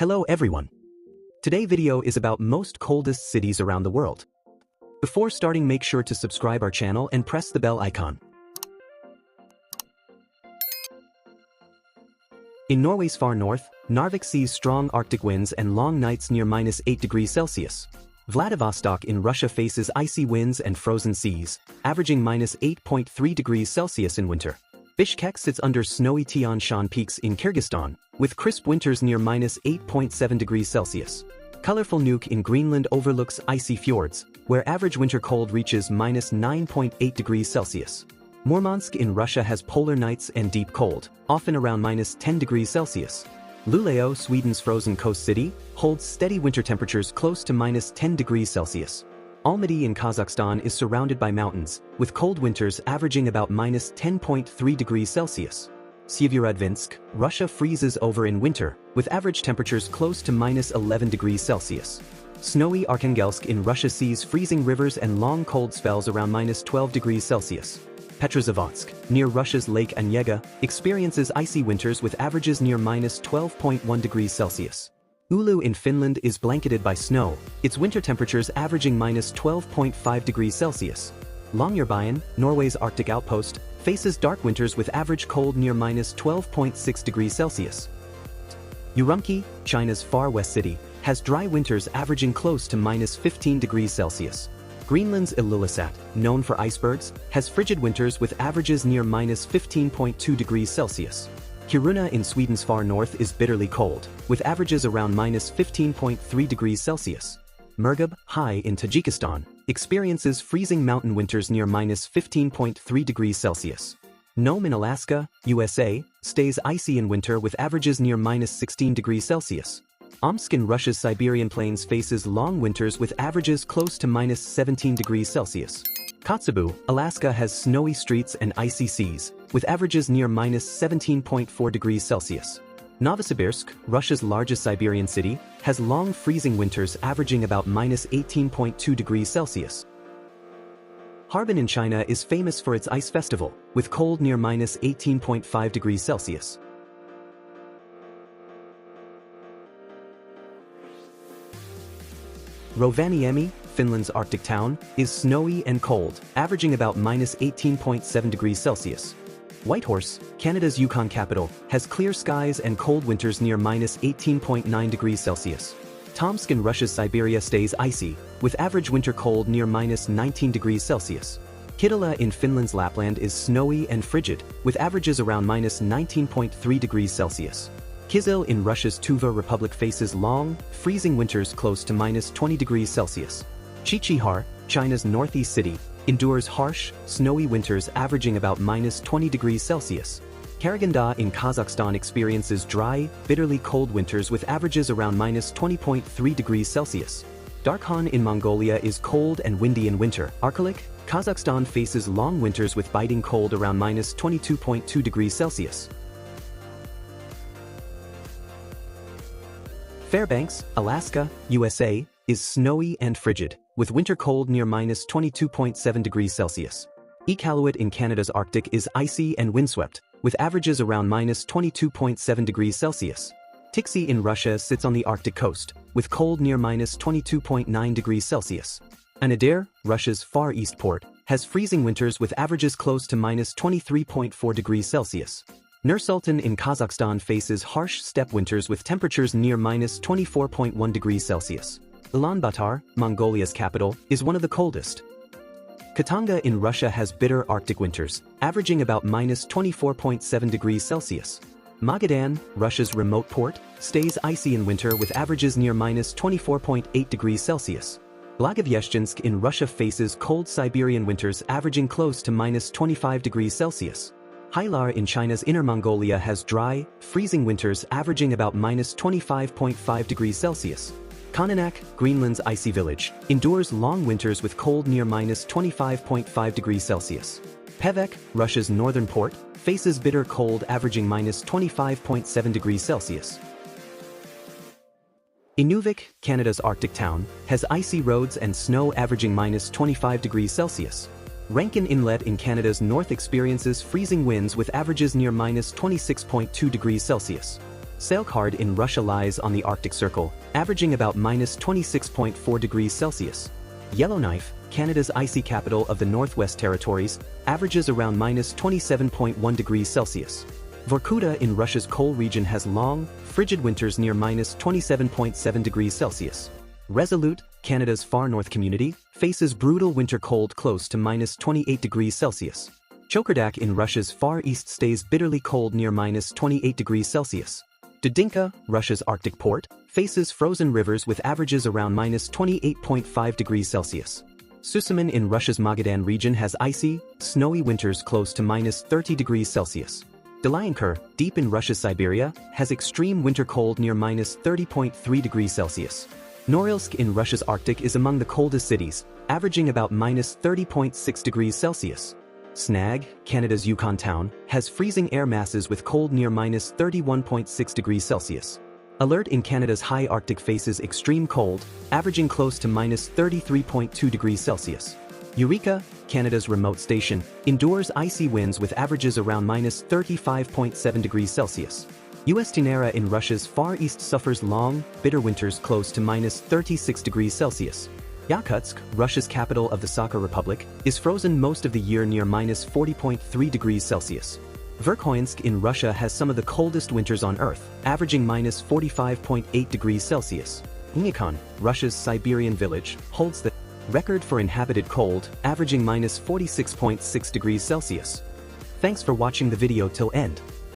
Hello everyone. Today's video is about most coldest cities around the world. Before starting, make sure to subscribe our channel and press the bell icon. In Norway's far north, Narvik sees strong Arctic winds and long nights near -8 degrees Celsius. Vladivostok in Russia faces icy winds and frozen seas, averaging -8.3 degrees Celsius in winter. Bishkek sits under snowy Tian Shan peaks in Kyrgyzstan, with crisp winters near -8.7 degrees Celsius. Colorful Nuuk in Greenland overlooks icy fjords, where average winter cold reaches -9.8 degrees Celsius. Murmansk in Russia has polar nights and deep cold, often around -10 degrees Celsius. Luleå, Sweden's frozen coast city, holds steady winter temperatures close to -10 degrees Celsius. Almaty in Kazakhstan is surrounded by mountains, with cold winters averaging about -10.3 degrees Celsius. Syeverodvinsk, Russia freezes over in winter, with average temperatures close to -11 degrees Celsius. Snowy Arkhangelsk in Russia sees freezing rivers and long cold spells around -12 degrees Celsius. Petrozavodsk, near Russia's Lake Onega, experiences icy winters with averages near -12.1 degrees Celsius. Oulu in Finland is blanketed by snow, its winter temperatures averaging -12.5 degrees Celsius. Longyearbyen, Norway's Arctic outpost, faces dark winters with average cold near -12.6 degrees Celsius. Urumqi, China's far west city, has dry winters averaging close to -15 degrees Celsius. Greenland's Ilulissat, known for icebergs, has frigid winters with averages near -15.2 degrees Celsius. Kiruna in Sweden's far north is bitterly cold, with averages around -15.3 degrees Celsius. Murgab, High in Tajikistan, experiences freezing mountain winters near -15.3 degrees Celsius. Nome in Alaska, USA, stays icy in winter with averages near -16 degrees Celsius. Omsk in Russia's Siberian plains faces long winters with averages close to -17 degrees Celsius. Kotzebue, Alaska has snowy streets and icy seas, with averages near -17.4 degrees Celsius. Novosibirsk, Russia's largest Siberian city, has long freezing winters averaging about -18.2 degrees Celsius. Harbin in China is famous for its ice festival, with cold near -18.5 degrees Celsius. Rovaniemi, Finland's Arctic town, is snowy and cold, averaging about -18.7 degrees Celsius. Whitehorse, Canada's Yukon capital, has clear skies and cold winters near -18.9 degrees Celsius. Tomsk in Russia's Siberia stays icy, with average winter cold near -19 degrees Celsius. Kittilä in Finland's Lapland is snowy and frigid, with averages around -19.3 degrees Celsius. Kyzyl in Russia's Tuva Republic faces long, freezing winters close to -20 degrees Celsius. Qiqihar, China's northeast city, endures harsh, snowy winters averaging about -20 degrees Celsius. Karaganda in Kazakhstan experiences dry, bitterly cold winters with averages around -20.3 degrees Celsius. Darkhan in Mongolia is cold and windy in winter. Arkalik, Kazakhstan faces long winters with biting cold around -22.2 degrees Celsius. Fairbanks, Alaska, USA, is snowy and frigid, with winter cold near -22.7 degrees Celsius. Iqaluit in Canada's Arctic is icy and windswept, with averages around -22.7 degrees Celsius. Tiksi in Russia sits on the Arctic coast, with cold near -22.9 degrees Celsius. Anadyr, Russia's far east port, has freezing winters with averages close to -23.4 degrees Celsius. Nur-Sultan in Kazakhstan faces harsh steppe winters with temperatures near -24.1 degrees Celsius. Ulaanbaatar, Mongolia's capital, is one of the coldest. Khatanga in Russia has bitter Arctic winters, averaging about -24.7 degrees Celsius. Magadan, Russia's remote port, stays icy in winter with averages near -24.8 degrees Celsius. Blagoveshchensk in Russia faces cold Siberian winters averaging close to -25 degrees Celsius. Hailar in China's Inner Mongolia has dry, freezing winters averaging about -25.5 degrees Celsius. Konanak, Greenland's icy village, endures long winters with cold near -25.5 degrees Celsius. Pevek, Russia's northern port, faces bitter cold averaging -25.7 degrees Celsius. Inuvik, Canada's Arctic town, has icy roads and snow averaging -25 degrees Celsius. Rankin Inlet in Canada's north experiences freezing winds with averages near -26.2 degrees Celsius. Svalbard in Russia lies on the Arctic Circle, averaging about minus 26.4 degrees Celsius. Yellowknife, Canada's icy capital of the Northwest Territories, averages around minus 27.1 degrees Celsius. Vorkuta in Russia's coal region has long, frigid winters near minus 27.7 degrees Celsius. Resolute, Canada's far north community, faces brutal winter cold close to minus 28 degrees Celsius. Chokerdak in Russia's far east stays bitterly cold near minus 28 degrees Celsius. Dudinka, Russia's Arctic port, faces frozen rivers with averages around minus 28.5 degrees Celsius. Susamin in Russia's Magadan region has icy, snowy winters close to minus 30 degrees Celsius. Delayankur, deep in Russia's Siberia, has extreme winter cold near minus 30.3 degrees Celsius. Norilsk in Russia's Arctic is among the coldest cities, averaging about minus 30.6 degrees Celsius. Snag, Canada's Yukon town, has freezing air masses with cold near minus 31.6 degrees Celsius. Alert in Canada's high Arctic faces extreme cold, averaging close to minus 33.2 degrees Celsius. Eureka, Canada's remote station, endures icy winds with averages around minus 35.7 degrees Celsius. Ustyunera in Russia's Far East suffers long, bitter winters close to minus 36 degrees Celsius. Yakutsk, Russia's capital of the Sakha Republic, is frozen most of the year near minus 40.3 degrees Celsius. Verkhoyansk in Russia has some of the coldest winters on Earth, averaging minus 45.8 degrees Celsius. Inhabited, Russia's Siberian village, holds the record for inhabited cold, averaging minus 46.6 degrees Celsius. Thanks for watching the video till end.